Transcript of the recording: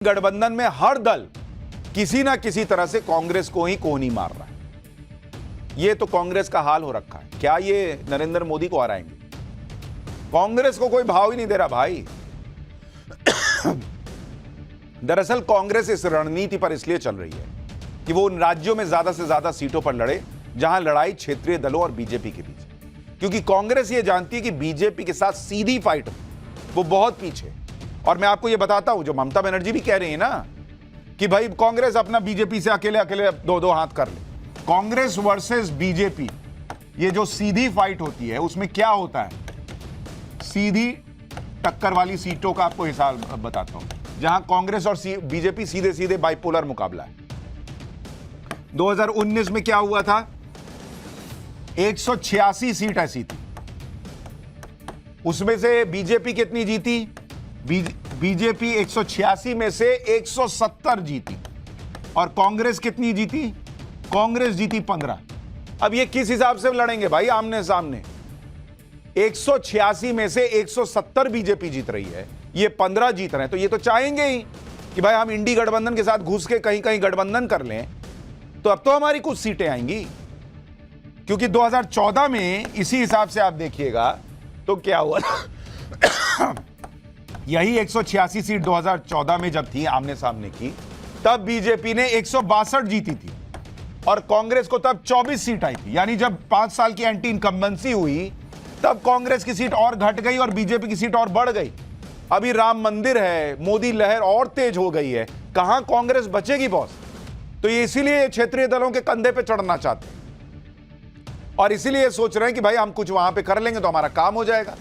गठबंधन में हर दल किसी ना किसी तरह से कांग्रेस को ही कोहनी मार रहा है। ये तो कांग्रेस का हाल हो रखा है। क्या ये नरेंद्र मोदी को हराएंगे? कांग्रेस को कोई भाव ही नहीं दे रहा भाई। दरअसल कांग्रेस इस रणनीति पर इसलिए चल रही है कि वो उन राज्यों में ज्यादा से ज्यादा सीटों पर लड़े जहां लड़ाई क्षेत्रीय दलों और बीजेपी के बीच, क्योंकि कांग्रेस ये जानती है कि बीजेपी के साथ सीधी फाइट वो बहुत पीछे। और मैं आपको ये बताता हूं, जो ममता बनर्जी भी कह रही है ना कि भाई कांग्रेस अपना बीजेपी से अकेले अकेले दो दो हाथ कर ले, कांग्रेस वर्सेस बीजेपी, ये जो सीधी फाइट होती है उसमें क्या होता है, सीधी टक्कर वाली सीटों का आपको हिसाब बताता हूं, जहां कांग्रेस और बीजेपी सीधे सीधे बाइपोलर मुकाबला है। 2019 में क्या हुआ था? 186 सीट ऐसी थी, उसमें से बीजेपी कितनी जीती? बीजेपी 186 में से 170 जीती। और कांग्रेस कितनी जीती? कांग्रेस जीती 15। अब ये किस हिसाब से लड़ेंगे भाई आमने सामने? 186 में से 170 बीजेपी जीत रही है, ये 15 जीत रहे हैं, तो ये तो चाहेंगे ही कि भाई हम इंडी गठबंधन के साथ घुस के कहीं कहीं गठबंधन कर लें, तो अब तो हमारी कुछ सीटें आएंगी। क्योंकि 2014 में इसी हिसाब से आप देखिएगा तो क्या हुआ यही 186 सीट 2014 में जब थी आमने सामने की, तब बीजेपी ने 162 जीती थी और कांग्रेस को तब 24 सीट आई थी। यानी जब 5 साल की एंटी इनकम्बेंसी हुई तब कांग्रेस की सीट और घट गई और बीजेपी की सीट और बढ़ गई। अभी राम मंदिर है, मोदी लहर और तेज हो गई है, कहां कांग्रेस बचेगी बॉस? तो ये इसीलिए क्षेत्रीय दलों के कंधे पे चढ़ना चाहते हैं और इसीलिए सोच रहे हैं कि भाई हम कुछ वहां पे कर लेंगे तो हमारा काम हो जाएगा।